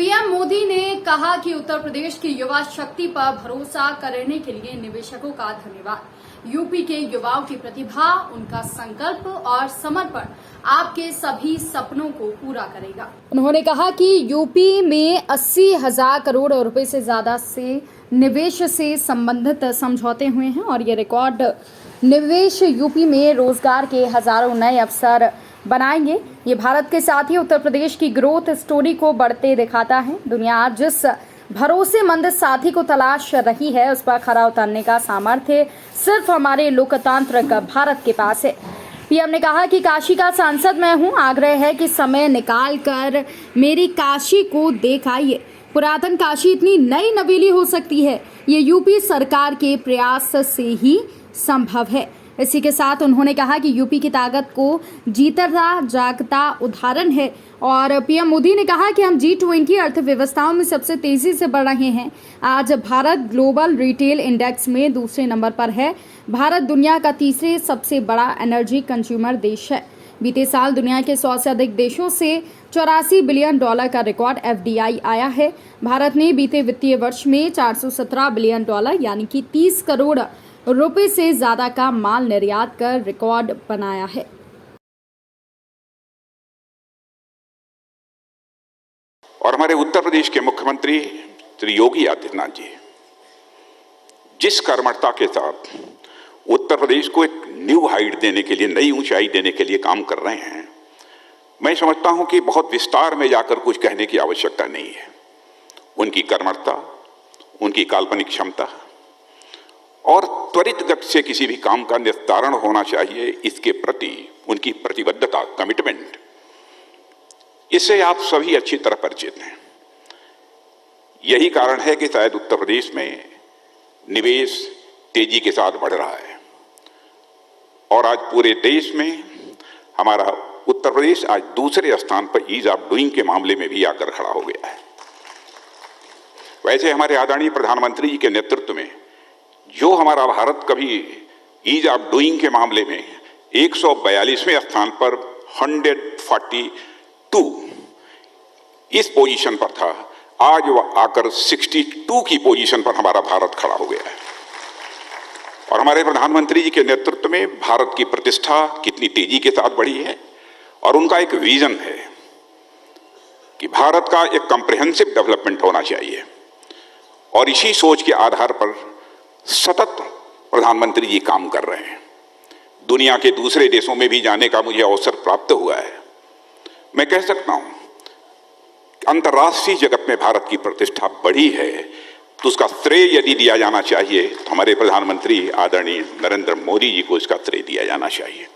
PM Modi ने कहा कि उत्तर प्रदेश की युवा शक्ति पर भरोसा करने के लिए निवेशकों का धन्यवाद। यूपी के युवाओं की प्रतिभा, उनका संकल्प और समर्पण आपके सभी सपनों को पूरा करेगा। उन्होंने कहा कि यूपी में 80,000 करोड़ रुपए से ज्यादा से निवेश से संबंधित समझौते हुए हैं और ये रिकॉर्ड निवेश यूपी में रोजगार के हजारों नए अवसर बनाएंगे। ये भारत के साथ ही उत्तर प्रदेश की ग्रोथ स्टोरी को बढ़ते दिखाता है। दुनिया आज जिस भरोसेमंद साथी को तलाश रही है, उस पर खरा उतरने का सामर्थ्य सिर्फ हमारे लोकतांत्रिक भारत के पास है। पीएम ने कहा कि काशी का सांसद मैं हूं, आग्रह है कि समय निकाल कर मेरी काशी को देख आइए। पुरातन काशी इतनी नई नवेली हो सकती है, ये यूपी सरकार के प्रयास से ही संभव है। इसी के साथ उन्होंने कहा कि यूपी की ताकत को जीता जागता उदाहरण है और पीएम मोदी ने कहा कि हम G20 अर्थव्यवस्थाओं में सबसे तेजी से बढ़ रहे हैं। आज भारत ग्लोबल रिटेल इंडेक्स में दूसरे नंबर पर है। भारत दुनिया का तीसरे सबसे बड़ा एनर्जी कंज्यूमर देश है। बीते साल दुनिया के 100 से अधिक देशों से $84 बिलियन का रिकॉर्ड FDI आया है। भारत ने बीते वित्तीय वर्ष में $417 बिलियन यानी कि 30 करोड़ रुपए से ज्यादा का माल निर्यात कर रिकॉर्ड बनाया है। और हमारे उत्तर प्रदेश के मुख्यमंत्री श्री योगी आदित्यनाथ जी जिस कर्मठता के साथ उत्तर प्रदेश को एक न्यू हाइट देने के लिए, नई ऊंचाई देने के लिए काम कर रहे हैं, मैं समझता हूं कि बहुत विस्तार में जाकर कुछ कहने की आवश्यकता नहीं है। उनकी कर्मठता, उनकी काल्पनिक क्षमता और त्वरित गति से किसी भी काम का निस्तारण होना चाहिए, इसके प्रति उनकी प्रतिबद्धता, कमिटमेंट, इससे आप सभी अच्छी तरह परिचित हैं। यही कारण है कि शायद उत्तर प्रदेश में निवेश तेजी के साथ बढ़ रहा है और आज पूरे देश में हमारा उत्तर प्रदेश आज दूसरे स्थान पर ईज ऑफ डूइंग के मामले में भी आकर खड़ा हो गया है। वैसे हमारे आदरणीय प्रधानमंत्री जी के नेतृत्व में जो हमारा भारत कभी ईज ऑफ डूइंग के मामले में 142वें स्थान पर 142 इस पोजीशन पर था, आज वह आकर 62 की पोजीशन पर हमारा भारत खड़ा हो गया है। और हमारे प्रधानमंत्री जी के नेतृत्व में भारत की प्रतिष्ठा कितनी तेजी के साथ बढ़ी है और उनका एक विजन है कि भारत का एक कॉम्प्रिहेंसिव डेवलपमेंट होना चाहिए और इसी सोच के आधार पर सतत प्रधानमंत्री जी काम कर रहे हैं। दुनिया के दूसरे देशों में भी जाने का मुझे अवसर प्राप्त हुआ है। मैं कह सकता हूं कि अंतर्राष्ट्रीय जगत में भारत की प्रतिष्ठा बढ़ी है, तो उसका श्रेय यदि दिया जाना चाहिए तो हमारे प्रधानमंत्री आदरणीय नरेंद्र मोदी जी को इसका श्रेय दिया जाना चाहिए।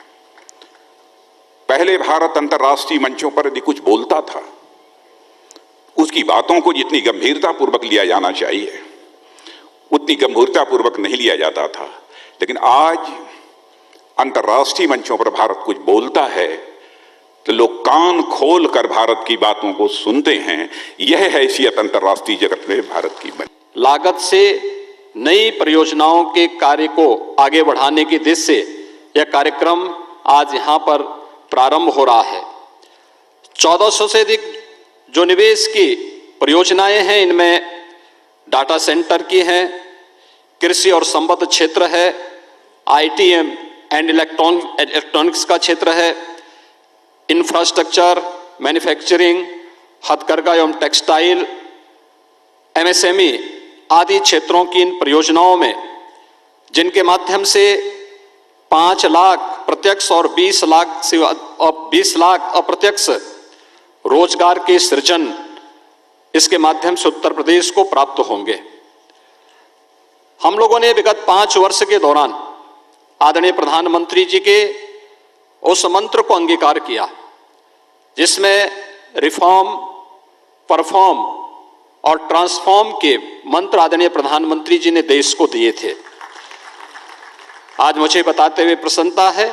पहले भारत अंतर्राष्ट्रीय मंचों पर यदि कुछ बोलता था, उसकी बातों को जितनी गंभीरतापूर्वक लिया जाना चाहिए उतनी गंभीरतापूर्वक नहीं लिया जाता था, लेकिन आज अंतर्राष्ट्रीय मंचों पर भारत कुछ बोलता है तो लोग कान खोल कर भारत की बातों को सुनते हैं। यह हैसियत अंतर्राष्ट्रीय जगत में भारत की बनी। लागत से नई परियोजनाओं के कार्य को आगे बढ़ाने की दिशा से यह कार्यक्रम आज यहां पर प्रारंभ हो रहा है। 1400 से अधिक जो निवेश की परियोजनाएं हैं, इनमें डाटा सेंटर की हैं, कृषि और संबद्ध क्षेत्र है, ITM एंड इलेक्ट्रॉनिक्स का क्षेत्र है, इंफ्रास्ट्रक्चर, मैन्युफैक्चरिंग, हथकरघा एवं टेक्सटाइल, MSME आदि क्षेत्रों की इन परियोजनाओं में, जिनके माध्यम से 5 लाख प्रत्यक्ष और 20 लाख अप्रत्यक्ष रोजगार के सृजन इसके माध्यम से उत्तर प्रदेश को प्राप्त होंगे। हम लोगों ने विगत 5 वर्ष के दौरान आदरणीय प्रधानमंत्री जी के उस मंत्र को अंगीकार किया जिसमें रिफॉर्म, परफॉर्म और ट्रांसफॉर्म के मंत्र आदरणीय प्रधानमंत्री जी ने देश को दिए थे। आज मुझे बताते हुए प्रसन्नता है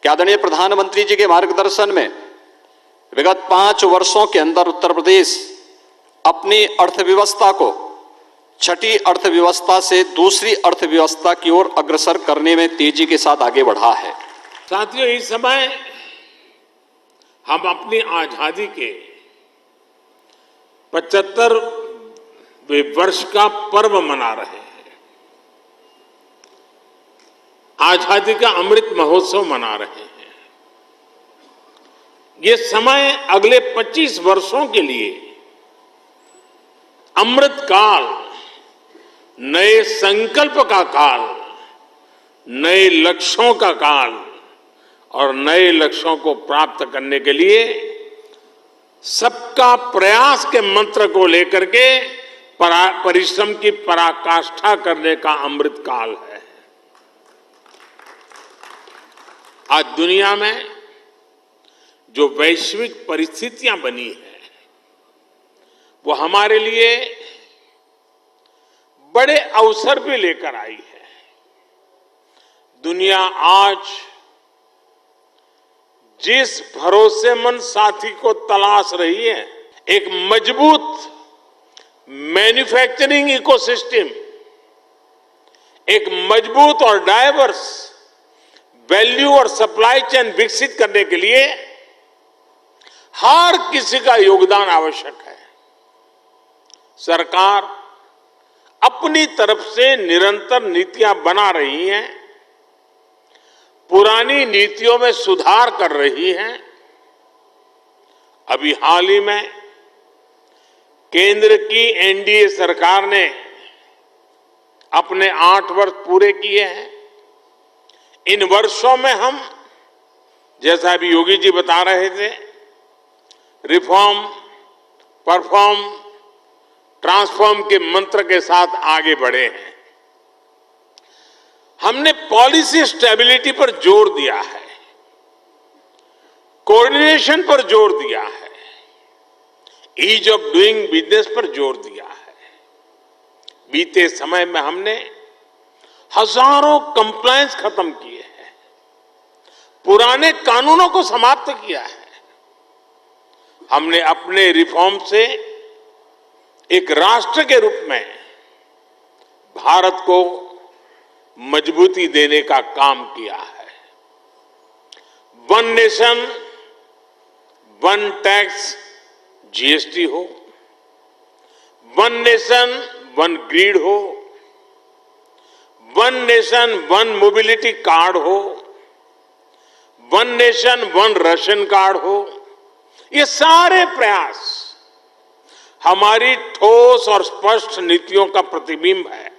कि आदरणीय प्रधानमंत्री जी के मार्गदर्शन में विगत 5 वर्षों के अंदर उत्तर प्रदेश अपनी अर्थव्यवस्था को छठी अर्थव्यवस्था से दूसरी अर्थव्यवस्था की ओर अग्रसर करने में तेजी के साथ आगे बढ़ा है। साथियों, इस समय हम अपनी आजादी के 75वें वर्ष का पर्व मना रहे हैं, आजादी का अमृत महोत्सव मना रहे हैं। ये समय अगले 25 वर्षों के लिए अमृत काल, नए संकल्प का काल, नए लक्ष्यों का काल और नए लक्ष्यों को प्राप्त करने के लिए सबका प्रयास के मंत्र को लेकर के परिश्रम की पराकाष्ठा करने का अमृत काल है। आज दुनिया में जो वैश्विक परिस्थितियां बनी है वो हमारे लिए बड़े अवसर भी लेकर आई है। दुनिया आज जिस भरोसेमंद साथी को तलाश रही है, एक मजबूत मैन्युफैक्चरिंग इकोसिस्टम, एक मजबूत और डाइवर्स वैल्यू और सप्लाई चेन विकसित करने के लिए हर किसी का योगदान आवश्यक है। सरकार अपनी तरफ से निरंतर नीतियां बना रही हैं, पुरानी नीतियों में सुधार कर रही हैं। अभी हाल ही में केंद्र की एनडीए सरकार ने अपने 8 वर्ष पूरे किए हैं। इन वर्षों में हम, जैसा अभी योगी जी बता रहे थे, रिफॉर्म, परफॉर्म, ट्रांसफॉर्म के मंत्र के साथ आगे बढ़े हैं। हमने पॉलिसी स्टेबिलिटी पर जोर दिया है, कोऑर्डिनेशन पर जोर दिया है, ईज ऑफ डूइंग बिजनेस पर जोर दिया है। बीते समय में हमने हजारों कंप्लायंस खत्म किए हैं, पुराने कानूनों को समाप्त किया है। हमने अपने रिफॉर्म से एक राष्ट्र के रूप में भारत को मजबूती देने का काम किया है। One nation, one tax, GST हो, वन नेशन, वन ग्रिड हो, one nation, one mobility card हो, one nation, one ration card हो, ये सारे प्रयास हमारी ठोस और स्पष्ट नीतियों का प्रतिबिंब है।